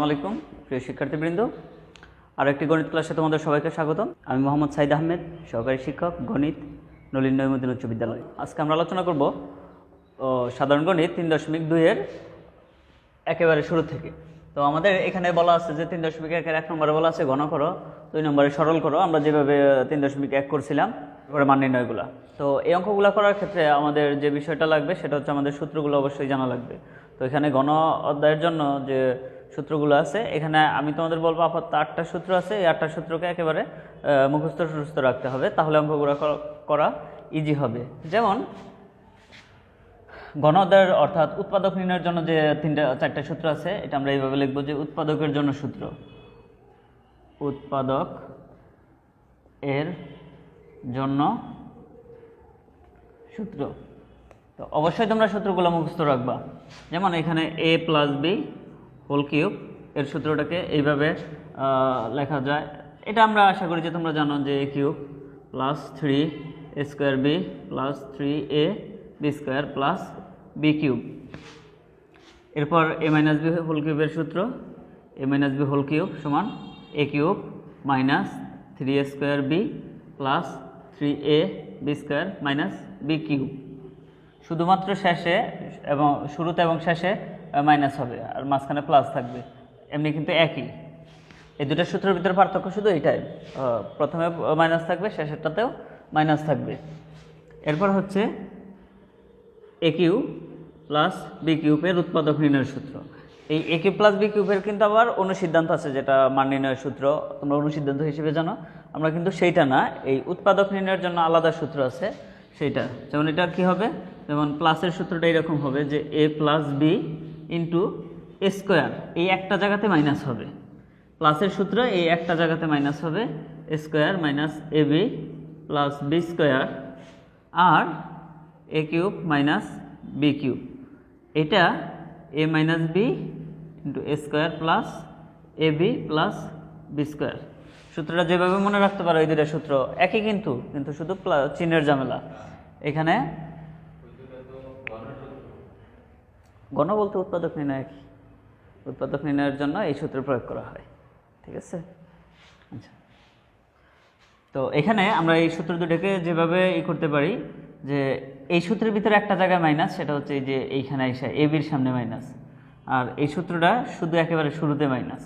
আলাইকুম প্রিয় শিক্ষার্থীবৃন্দ, আরও একটি গণিত ক্লাসে তোমাদের সবাইকে স্বাগতম। আমি মোহাম্মদ সাইদ আহমেদ, সহকারী শিক্ষক গণিত, নলিন নঈমুদ্দিন উচ্চ বিদ্যালয়। আজকে আমরা আলোচনা করব সাধারণ গণিত 3.2 এর একেবারে শুরু থেকে। তো আমাদের এখানে বলা আছে যে 3.1 এর 1 নম্বরে বলা আছে ঘন করো, 2 নম্বরে সরল করো। আমরা যেভাবে 3.1 করছিলাম এবারে মান নির্ণয়গুলো। তো এই অঙ্কগুলো করার ক্ষেত্রে আমাদের যে বিষয়টা লাগবে সেটা হচ্ছে আমাদের সূত্রগুলো অবশ্যই জানা লাগবে। তো এখানে ঘন অধ্যায়ের জন্য যে সূত্রগুলো আছে, এখানে আমি তোমাদের বলবো আপাতত 8টা সূত্র আছে। এই 8টা সূত্রকে একেবারে মুখস্থ রাখতে হবে, তাহলে অঙ্কগুলো করা ইজি হবে। যেমন ঘন অধ্যায়ের অর্থাৎ উৎপাদক নির্ণয়ের জন্য যে 4টা সূত্র আছে, এটা আমরা এইভাবে লিখবো যে উৎপাদকের জন্য সূত্র, উৎপাদক এর জন্য সূত্র। তো অবশ্যই তোমরা সূত্রগুলো মুখস্থ রাখবা। যেমন এখানে a plus b whole cube এর সূত্রটাকে এইভাবে লেখা যায়। এটা আমরা আশা করি যে তোমরা জানো যে a cube plus 3a square b plus 3a b square plus b cube. এরপর a মাইনাস বি হোল কিউবের সূত্র, a minus b whole cube সমান a cube minus 3a square b plus 3a b square minus b cube. শুধুমাত্র শেষে এবং শুরুতে এবং শেষে মাইনাস হবে আর মাঝখানে প্লাস থাকবে, এমনি কিন্তু একই। এই দুটো সূত্রের ভিতরে পার্থক্য শুধু এইটাই, প্রথমে মাইনাস থাকবে, শেষেরটাতেও মাইনাস থাকবে। এরপর হচ্ছে এ কিউ প্লাস বি কিউবের উৎপাদক নির্ণয়ের সূত্র। এই এ কিউ প্লাস বি কিউবের কিন্তু আবার অনুসিদ্ধান্ত আছে, যেটা মান নির্ণয়ের সূত্র তোমরা অনুসিদ্ধান্ত হিসেবে জানো। আমরা কিন্তু সেইটা না, এই উৎপাদক নির্ণয়ের জন্য আলাদা সূত্র আছে সেইটা। যেমন এটা কি হবে, যেমন প্লাসের সূত্রটা এরকম হবে যে এ প্লাস বি ইন্টু এ স্কোয়ার, এই একটা জায়গাতে মাইনাস হবে। প্লাসের সূত্র এই একটা জায়গাতে মাইনাস হবে, এ square minus A B plus B square R A cube minus b cube. এটা এ minus B into A square plus A B plus B square. সূত্রটা যেভাবে মনে রাখতে পারো, এই দুটা সূত্র একই, কিন্তু শুধু চিহ্নের ঝামেলা। এখানে ঘন বলতে উৎপাদক নির্ণয় একই, উৎপাদক নির্ণয়ের জন্য এই সূত্র প্রয়োগ করা হয়। ঠিক আছে, আচ্ছা। তো এখানে আমরা এই সূত্র দুটোকে যেভাবে করতে পারি যে এই সূত্রের ভিতরে একটা জায়গায় মাইনাস, সেটা হচ্ছে এই যে এইখানে এসে এ বির সামনে মাইনাস, আর এই সূত্রটা শুধু একেবারে শুরুতে মাইনাস।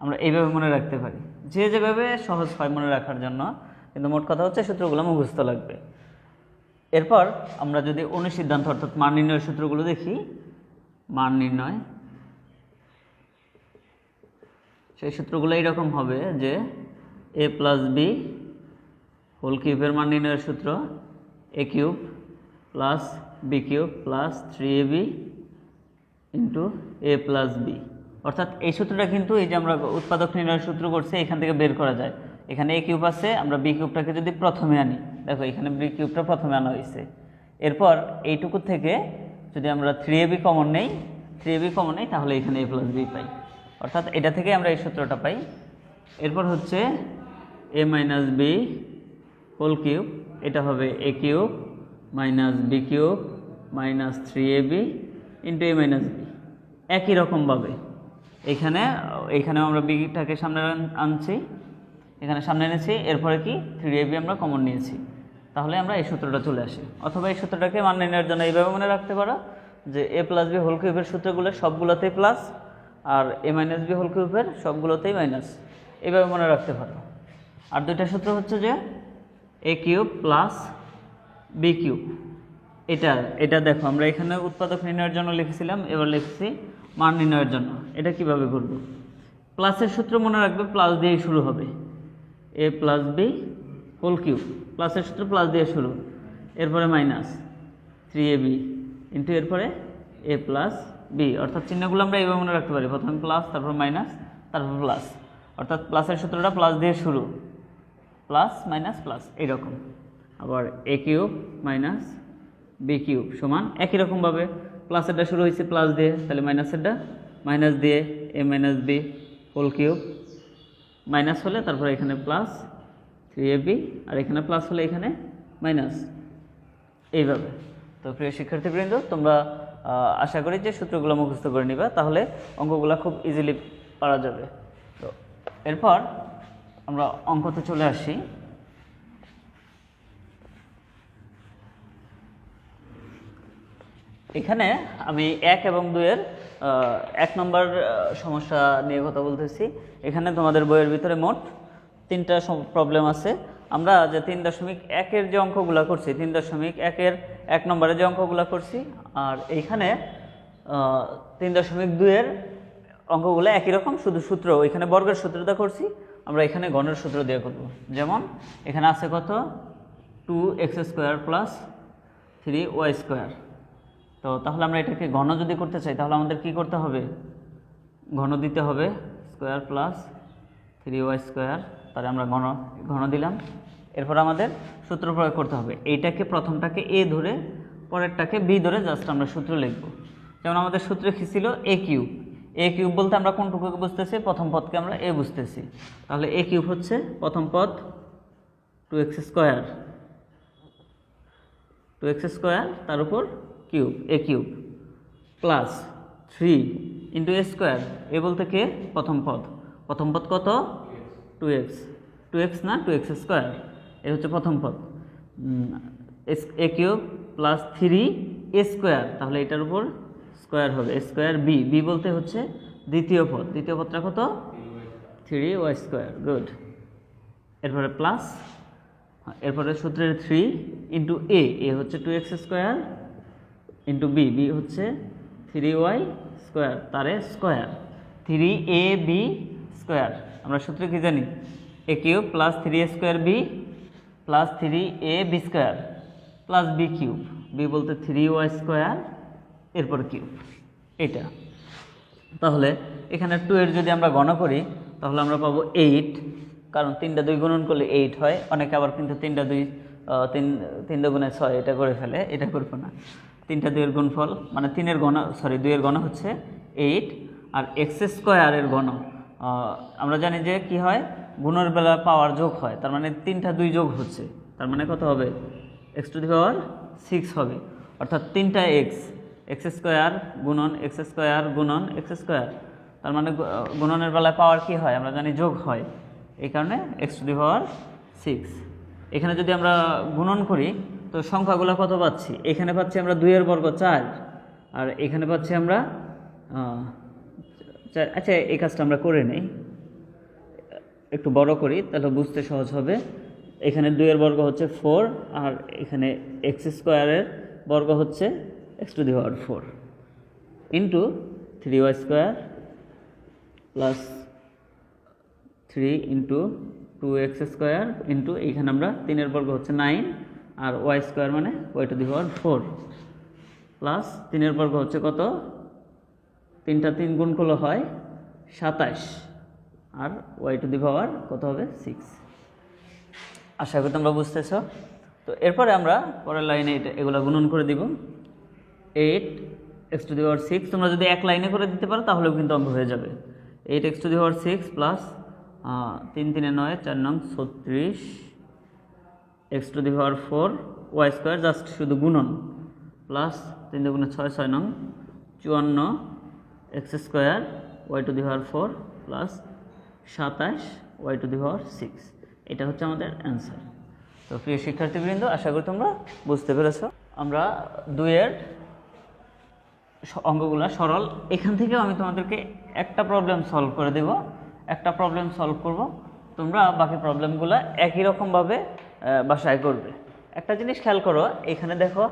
আমরা এইভাবে মনে রাখতে পারি, যে যেভাবে সহজ হয় মনে রাখার জন্য, কিন্তু মোট কথা হচ্ছে সূত্রগুলো মুখস্থ লাগবে। এরপর আমরা যদি অনুসিদ্ধান্ত অর্থাৎ মান নির্ণয়ের সূত্রগুলো দেখি, মান নির্ণয় সেই সূত্রগুলো এইরকম হবে যে এ প্লাস বি হোল কিউবের মান নির্ণয়ের সূত্র a cube plus b cube plus 3ab into a plus b. অর্থাৎ এই সূত্রটা কিন্তু এই যে আমরা উৎপাদক নির্ণয়ের সূত্র করছি এখান থেকে বের করা যায়। এখানে এ কিউব আছে, আমরা বি কিউবটাকে যদি প্রথমে আনি, দেখো এখানে বি কিউবটা প্রথমে আনা হয়েছে। এরপর এইটুকু থেকে যদি আমরা 3ab কমন নেই, তাহলে এখানে এ প্লাস বি পাই। অর্থাৎ এটা থেকে আমরা এই সূত্রটা পাই। এরপর হচ্ছে a minus b whole cube, এটা হবে a cube minus b cube minus 3ab into a minus b. একই রকমভাবে এইখানেও আমরা বিটাকে সামনে আনছি, এখানে সামনে এনেছি, এরপরে কি 3ab আমরা কমন নিয়েছি, তাহলে আমরা এই সূত্রটা চলে আসি। অথবা এই সূত্রটাকে মান নির্ণয়ের জন্য এইভাবে মনে রাখতে পারো যে এ প্লাস বি হোল কিউবের সূত্রগুলো সবগুলোতেই প্লাস, আর এ মাইনাস বি হোল কিউবের সবগুলোতেই মাইনাস, এইভাবে মনে রাখতে পারো। আর দুইটা সূত্র হচ্ছে যে এ কিউব প্লাস বি কিউব। এটা দেখো আমরা এখানে উৎপাদক নির্ণয়ের জন্য লিখেছিলাম, এবার লিখছি মান নির্ণয়ের জন্য। এটা কিভাবে করব, প্লাসের সূত্র মনে রাখবে, প্লাস দিয়েই শুরু হবে, এ প্লাস বি হোল কিউব, প্লাসের সূত্র প্লাস দিয়ে শুরু, এরপরে মাইনাস 3ab ইন্টু এরপরে এ প্লাস বি। অর্থাৎ চিহ্নগুলো আমরা এইভাবে মনে রাখতে পারি, প্রথমে প্লাস, তারপর মাইনাস, তারপর প্লাস। অর্থাৎ প্লাসের সূত্রটা প্লাস দিয়ে শুরু, প্লাস মাইনাস প্লাস এইরকম। আবার এ কিউব মাইনাস বি কিউব সমান একই রকমভাবে প্লাসেরটা শুরু হয়েছে প্লাস দিয়ে, তাহলে মাইনাসেরটা মাইনাস দিয়ে a minus b whole cube, minus হলে তারপরে এখানে প্লাস 3ab, আর এখানে প্লাস হলে এখানে মাইনাস, এইভাবে। তো প্রিয় শিক্ষার্থীবৃন্দ, তোমরা আশা করি যে সূত্রগুলো মুখস্থ করে নিবা, তাহলে অঙ্কগুলো খুব ইজিলি পারা যাবে। তো এরপর আমরা অঙ্কতে চলে আসি। এখানে আমি 1 এবং 2-এর 1 নম্বর সমস্যা নিয়ে কথা বলতেছি। এখানে তোমাদের বইয়ের ভিতরে মোট 3টা প্রবলেম আছে। আমরা যে 3.1-এর যে অঙ্কগুলো করছি, 3.1-এর 1 নম্বরে যে অঙ্কগুলো করছি, আর এইখানে 3.2-এর অঙ্কগুলো একই রকম, শুধু সূত্র ওইখানে বর্গের সূত্রটা করছি, আমরা এখানে গণের সূত্র দিয়ে করব। যেমন এখানে আছে কত 2x² + 3y²। তো তাহলে আমরা এটাকে ঘন যদি করতে চাই তাহলে আমাদের কি করতে হবে, ঘন দিতে হবে স্কোয়ার প্লাস 3y², তাহলে আমরা ঘন দিলাম। এরপর আমাদের সূত্র প্রয়োগ করতে হবে। এইটাকে প্রথমটাকে a ধরে পরেরটাকে b ধরে জাস্ট আমরা সূত্র লিখব। যেমন আমাদের সূত্রে কি ছিল a³ বলতে আমরা কোনটুকুকে বুঝতেছি, প্রথম পদকে আমরা a বুঝতেছি। তাহলে a³ হচ্ছে প্রথম পদ 2x² তার উপর কিউব a³ প্লাস 3 × a² এ বলতে কে প্রথম পদ কত 2x না 2x² এ হচ্ছে প্রথম পদ, a³ প্লাস 3a², তাহলে এটার উপর স্কোয়ার হবে a²b বলতে হচ্ছে দ্বিতীয় পদটা কত 3y²। গুড। এরপরে প্লাস, এরপরে সূত্রের 3 × a হচ্ছে 2x² × b হচ্ছে 3y² তারে স্কোয়ার 3ab²। আমরা সূত্রে কি জানি a³ plus 3a²b plus 3ab² plus b³ b বলতে 3y², এরপর কিউব এটা। তাহলে এখানে 2 এর যদি আমরা গণ করি তাহলে আমরা পাবো 8, কারণ 3টা 2 গুণন করলে 8 হয়। অনেকে আবার কিন্তু 3টা 2 3 দুগুণে 6 এটা করে ফেলে, এটা করবো না। 3টা 2 এর গুণফল মানে 2 এর গণ হচ্ছে 8, আর x² এর গণ আমরা জানি যে কি হয়, গুণের বেলা পাওয়ার যোগ হয়, তার মানে 3টা 2 যোগ হচ্ছে, তার মানে কত হবে x⁶ হবে, অর্থাৎ 3টা x² গুণন x² গুণন x², তার মানে গুণনের বেলায় পাওয়ার কি হয় আমরা জানি যোগ হয়, এই কারণে x⁶। এখানে যদি আমরা গুণন করি তো সংখ্যাগুলো কত পাচ্ছি, এখানে পাচ্ছি আমরা 2 এর বর্গ 4, আর এখানে পাচ্ছি আমরা আচ্ছা এই কাজটা আমরা করে নেই, একটু বড় করি তাহলে বুঝতে সহজ হবে। এখানে 2 এর বর্গ হচ্ছে 4, আর এখানে x² এর বর্গ হচ্ছে x⁴ into 3y² plus 3 × 2x² into এইখানে আমরা 3 এর বর্গ হচ্ছে 9, আর y² মানে y⁴ প্লাস 3 এর বর্গ হচ্ছে কত, 3টা 3 গুণ করলে হয় 27, আর y⁴ কত হবে 6। আশা করি তোমরা বুঝতেছ। তো এরপরে আমরা পরের লাইনে এগুলো গুণন করে দিব। 8x⁶, তোমরা যদি এক লাইনে করে দিতে পারো তাহলেও কিন্তু অঙ্ক হয়ে যাবে। 8x⁶ প্লাস 3 × 3 = 9, 4 নং 36 x⁴ y² জাস্ট শুধু গুণন প্লাস 3 × 2 = 6, 6 নং 54 x² y⁴ প্লাস 27 y⁴ এটা হচ্ছে আমাদের অ্যান্সার। তো প্রিয় শিক্ষার্থীবৃন্দ, আশা করি তোমরা বুঝতে পেরেছ। আমরা 2 এর অঙ্কগুলো সরল, এখান থেকেও আমি তোমাদেরকে একটা প্রবলেম সলভ করে দেব, একটা প্রবলেম সলভ করব, তোমরা বাকি প্রবলেমগুলো একই রকমভাবে বাসায় করবে। একটা জিনিস খেয়াল করো, এখানে দেখো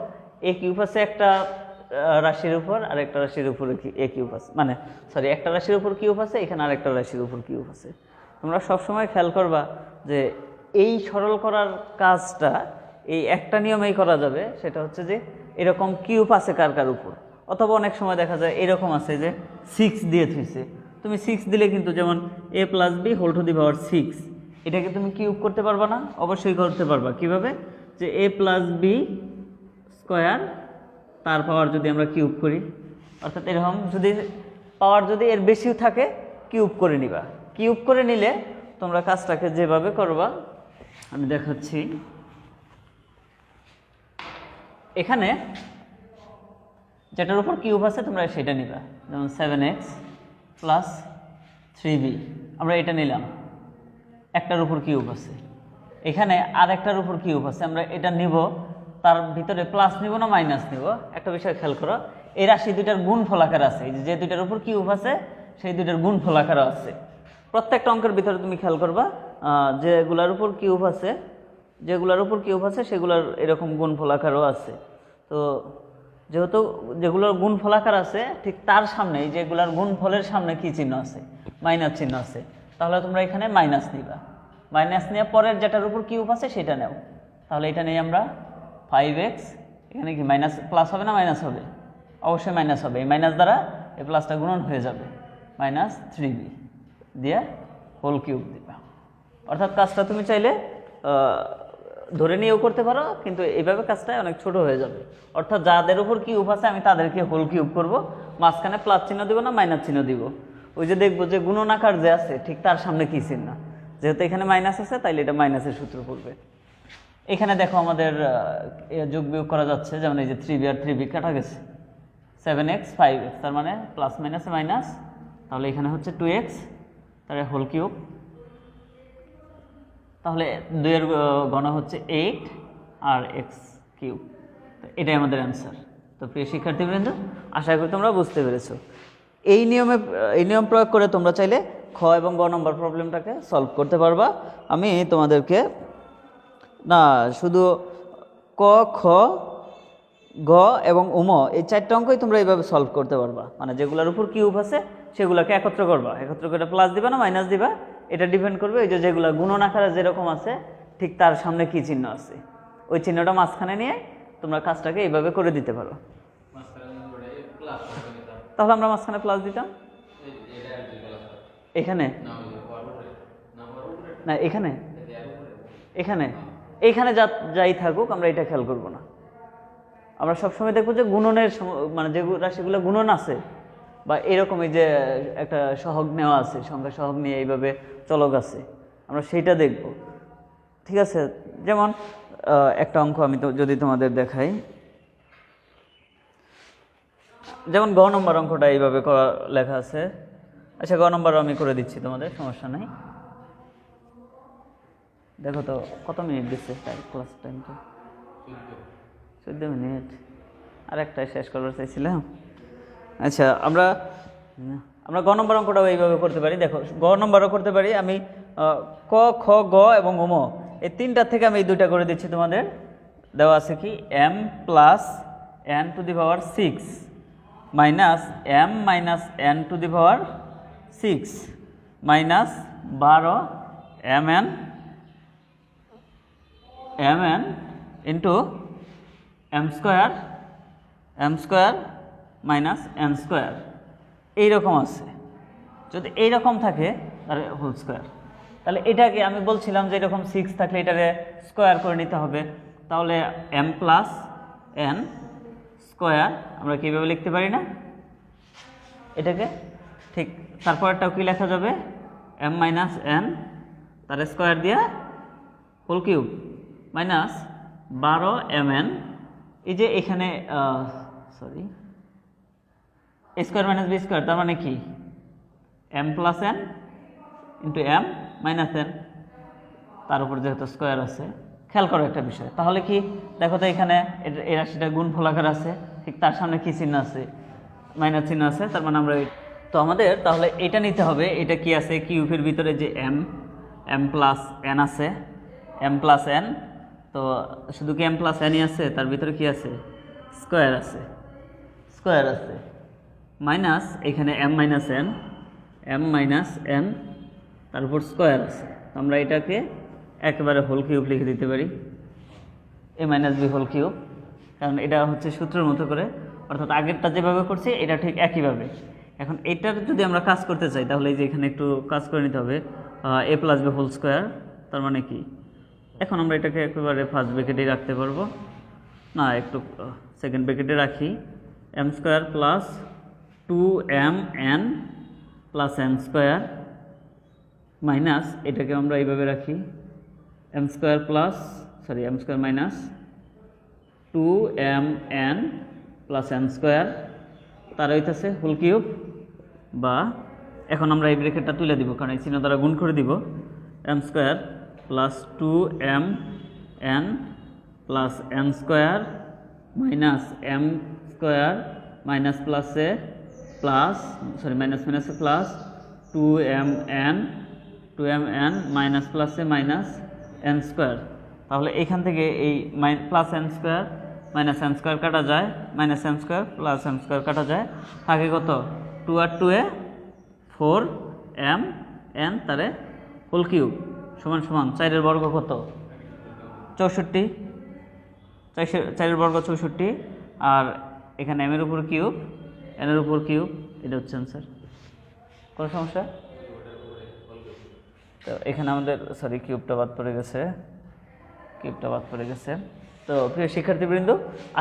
a³ আছে একটা রাশির উপর, আর একটা রাশির উপরে a³ আছে, মানে সরি একটা রাশির উপর কিউব আছে, এখানে আরেকটা রাশির উপর কিউব আছে। তোমরা সবসময় খেয়াল করবা যে এই সরল করার কাজটা এই একটা নিয়মেই করা যাবে, সেটা হচ্ছে যে এরকম কিউব আছে কার কার উপর, অথবা অনেক সময় দেখা যায় এরকম আছে যে 6 দিয়ে থুইছে, তুমি 6 দিলে কিন্তু যেমন a + b হোল ⁶ এটাকে তুমি কিউব করতে পারবা না? অবশ্যই করতে পারবা। কিভাবে? যে a + b স্কয়ার তার পাওয়ার যদি আমরা কিউব করি, অর্থাৎ এরকম যদি পাওয়ার যদি এর বেশিও থাকে কিউব করে নিবা। কিউব করে নিলে তোমরা কাজটাকে যেভাবে করবা আমি দেখাচ্ছি। এখানে যেটার উপর কিউব আছে তোমরা সেটা নিবা, যেমন 7x + 3b, আমরা এটা নিলাম, একটার উপর কিউব আছে, এখানে আর একটার উপর কিউব আছে, আমরা এটা নিব, তার ভিতরে প্লাস নিব না মাইনাস নিব। একটা বিষয় খেয়াল করো, এই রাশি দুইটার গুণ ফলাকার আছে, যে দুইটার উপর কিউব আছে সেই দুইটার গুণ ফলাকার আছে। প্রত্যেকটা অঙ্কের ভিতরে তুমি খেয়াল করবা যেগুলার উপর কিউব আছে, সেগুলোর এরকম গুণ ফলাকারও আছে। তো যেহেতু যেগুলোর গুণ ফলাকার আছে ঠিক তার সামনে, যেগুলোর গুণ ফলের সামনে কি চিহ্ন আছে, মাইনাস চিহ্ন আছে, তাহলে তোমরা এখানে মাইনাস নিবা। মাইনাস নিয়ে পরের যেটার উপর কিউব আছে সেটা নেও। তাহলে এটা নেই আমরা 5x, এখানে কি মাইনাস প্লাস হবে না মাইনাস হবে? অবশ্যই মাইনাস হবে। এই মাইনাস দ্বারা এই প্লাসটা গুণন হয়ে যাবে, মাইনাস 3b দিয়ে হোল কিউব দিবা। অর্থাৎ কাজটা তুমি চাইলে ধরে নিয়েও করতে পারো, কিন্তু এইভাবে কাজটা অনেক ছোট হয়ে যাবে। অর্থাৎ যাদের উপর কিউব আছে আমি তাদেরকে হোল কিউব করব, মাঝখানে প্লাস চিহ্ন দিব না মাইনাস চিহ্ন দিব। ওই যে দেখবো যে গুণনাকার যে আছে ঠিক তার সামনে কি চিহ্ন, যেহেতু এখানে মাইনাস আছে তাইলে এটা মাইনাসের সূত্র পড়বে। এখানে দেখো আমাদের যোগ বিয়োগ করা যাচ্ছে, যেমন এই যে 3b আর 3b কাটা গেছে, 7x 5x, তার মানে প্লাস মাইনাসে মাইনাস, তাহলে এখানে হচ্ছে 2x, তাহলে হোল কিউব, তাহলে 2 এর গণ হচ্ছে 8 আর x কিউব। এটাই আমাদের অ্যান্সার। তো প্রিয় শিক্ষার্থীবৃন্দ, আশা করি তোমরা বুঝতে পেরেছো। এই নিয়ম প্রয়োগ করে তোমরা চাইলে খ এবং গ নম্বর প্রবলেমটাকে সলভ করতে পারবা। আমি তোমাদেরকে না শুধু ক, খ, গ এবং উম এই 4টা অঙ্কই তোমরা এইভাবে সলভ করতে পারবা। মানে যেগুলোর উপর কিউব আছে সেগুলোকে একত্র করবা, একত্র করে প্লাস দিবা না মাইনাস দিবা, এটা ডিপেন্ড করবে এই যে যেগুলো গুণন আকারে যেরকম আছে ঠিক তার সামনে কি চিহ্ন আছে, ওই চিহ্নটা মাঝখানে নিয়ে তোমরা কাজটাকে এইভাবে করে দিতে পারো। তাহলে আমরা মাঝখানে প্লাস দিতাম, এখানে না, এখানে এখানে এইখানে যাই থাকুক আমরা এটা খেয়াল করব না। আমরা সবসময় দেখবো যে গুণনের মানে যে রাশিগুলো গুণন আছে বা এরকম এই যে একটা সহগ নেওয়া আছে, সংখ্যা সহগ নিয়ে এইভাবে চলক আছে, আমরা সেইটা দেখব। ঠিক আছে, যেমন একটা অঙ্ক আমি তো যদি তোমাদের দেখাই, যেমন গ নম্বর অঙ্কটা এইভাবে লেখা আছে। আচ্ছা, গ নম্বর আমি করে দিচ্ছি তোমাদের, সমস্যা নেই। দেখো তো কত মিনিট দিচ্ছে ক্লাস টাইমটা, 14 মিনিট। আর একটাই শেষ করার চাইছিলাম। আচ্ছা, আমরা গ নম্বর অঙ্কটাও এইভাবে করতে পারি। দেখো, গ নম্বরও করতে পারি আমি। ক, খ, গ এবং উম এই তিনটা থেকে আমি এই দুইটা করে দিচ্ছি তোমাদের। দেওয়া আছে কি m plus n to the power 6 minus m minus n to the power 6 minus 12 mn into m square minus n square, এইরকম আছে। যদি এইরকম থাকে তাহলে হোল স্কোয়ার। তাহলে এটাকে আমি বলছিলাম যে এরকম 6 থাকলে এটাকে স্কোয়ার করে নিতে হবে। তাহলে m প্লাস n স্কোয়ার আমরা কীভাবে লিখতে পারি না এটাকে, ঠিক তারপরটাও কি লেখা যাবে, m মাইনাস n তার স্কোয়ার দিয়া হোল কিউব মাইনাস 12 mn। এই যে এখানে sorry a square minus b square, তার মানে কি m plus n into m minus n, তার উপর যেহেতু স্কোয়ার আছে। খেয়াল করো একটা বিষয়, তাহলে কি দেখো তো এখানে এই রাশিটা গুণ ফলাকার আছে, ঠিক তার সামনে কি চিহ্ন আছে, মাইনাস চিহ্ন আছে, তার মানে আমরা তো আমাদের তাহলে এটা নিতে হবে। এটা কি আছে, কিউবের ভিতরে যে m প্লাস n আছে, m প্লাস n, তো শুধু কি m প্লাস nই আছে, তার ভিতরে কি আছে, স্কোয়ার আছে, মাইনাস এখানে m মাইনাস n তার উপর স্কোয়ার আছে। আমরা এটাকে একেবারে হোল কিউব লিখে দিতে পারি, a minus b whole cube, কারণ এটা হচ্ছে সূত্রের মতো করে, অর্থাৎ আগেরটা যেভাবে করছি এটা ঠিক একইভাবে। এখন এটার যদি আমরা কাজ করতে চাই তাহলে এই যে এখানে একটু কাজ করে নিতে হবে, a plus b whole square, তার মানে কি এখন আমরা এটাকে একেবারে ফার্স্ট ব্র্যাকেটেই রাখতে পারবো না, একটু সেকেন্ড ব্র্যাকেটে রাখি, m square plus 2mn plus n square minus এটাকে আমরা এইভাবে রাখি, m square minus 2mn plus n square, তার হইতেছে হোল কিউব বা এখন আমরা এই ব্র্যাকেটটা তুলে দিব, কারণ এই চিহ্ন দ্বারা গুণ করে দিব। M square plus 2mn plus n square minus m square minus প্লাসে প্লাস মাইনাস মাইনাসে প্লাস 2mn মাইনাস প্লাসে মাইনাস n স্কোয়ার। তাহলে এখান থেকে এই plus n square minus n square কাটা যায়, minus m square plus m square কাটা যায়, থাকে কত 2 আর 2 এ 4mn তারে হোল কিউব সমান সমান 4 এর বর্গ কত 64, 4 এর বর্গ 64, আর এখানে m এর উপর কিউব n এর উপর কিউব, এটা হচ্ছে অ্যান্সার। কোনো সমস্যা? তো এখানে আমাদের কিউবটা বাদ পড়ে গেছে, তো প্রিয় শিক্ষার্থীবৃন্দ,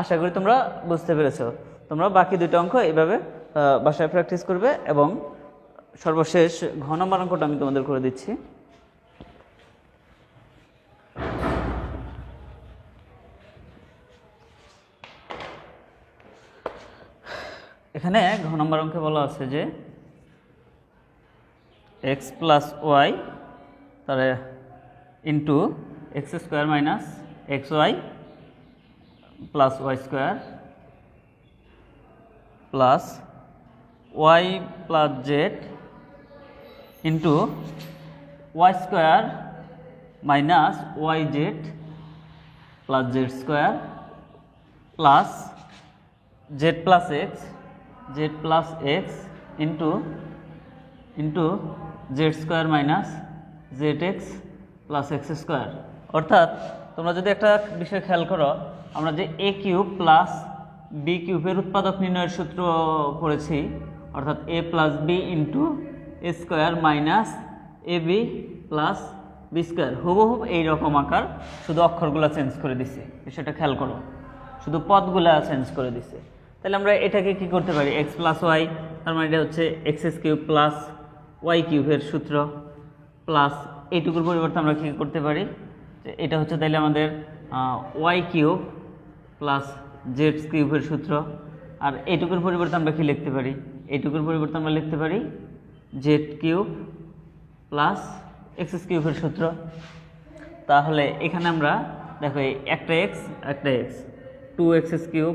আশা করি তোমরা বুঝতে পেরেছো। তোমরা বাকি দুটো অঙ্ক এইভাবে বাসায় প্র্যাকটিস করবে, এবং সর্বশেষ ঘ নম্বর অঙ্কটা আমি তোমাদের করে দিচ্ছি। এখানে ঘ নম্বর অঙ্কে বলা আছে যে x প্লাস ওয়াই তাহলে into x square minus x y plus y square plus y plus z into y square minus y z plus z square plus z plus x into z square minus z x plus x square. অর্থাৎ তোমরা যদি একটা বিষয় খেয়াল করো, আমরা যে এ cube plus B কিউবের উৎপাদক নির্ণয়ের সূত্র পড়েছি, অর্থাৎ এ plus B into A square minus A B plus B square, হুবহুব এইরকম আকার, শুধু অক্ষরগুলো চেঞ্জ করে দিছে। সেটা খেয়াল করো, শুধু পদগুলা চেঞ্জ করে দিছে। তাহলে আমরা এটাকে কি করতে পারি, এক্স প্লাস ওয়াই, তার মানে এটা হচ্ছে এক্স কিউব প্লাস ওয়াই কিউবের সূত্র, প্লাস এইটুকুর পরিবর্তে আমরা কী করতে পারি, যে এটা হচ্ছে তাইলে আমাদের ওয়াই কিউব প্লাস জেড কিউবের সূত্র, আর এইটুকুর পরিবর্তে আমরা কি লিখতে পারি, এইটুকুর পরিবর্তে আমরা লিখতে পারি জেড কিউব প্লাস এক্স কিউবের সূত্র। তাহলে এখানে আমরা দেখো একটা এক্স 2x কিউব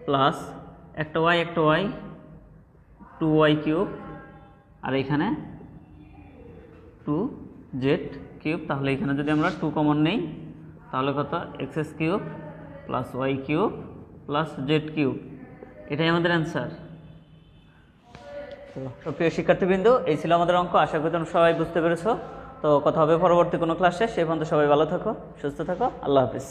প্লাস একটা ওয়াই 2y কিউব, আর এখানে 2z কিউব। তাহলে এখানে যদি আমরা 2 কমন নেই, তাহলে কত x cube plus y cube plus z cube, এটাই আমাদের অ্যান্সার। তো প্রিয় শিক্ষার্থীবৃন্দ, এই ছিল আমাদের অঙ্ক। আশা করি তোমরা সবাই বুঝতে পেরেছো। তো কথা হবে পরবর্তী কোনো ক্লাসে। সে পর্যন্ত সবাই ভালো থাকো, সুস্থ থাকো, আল্লাহ হাফিজ।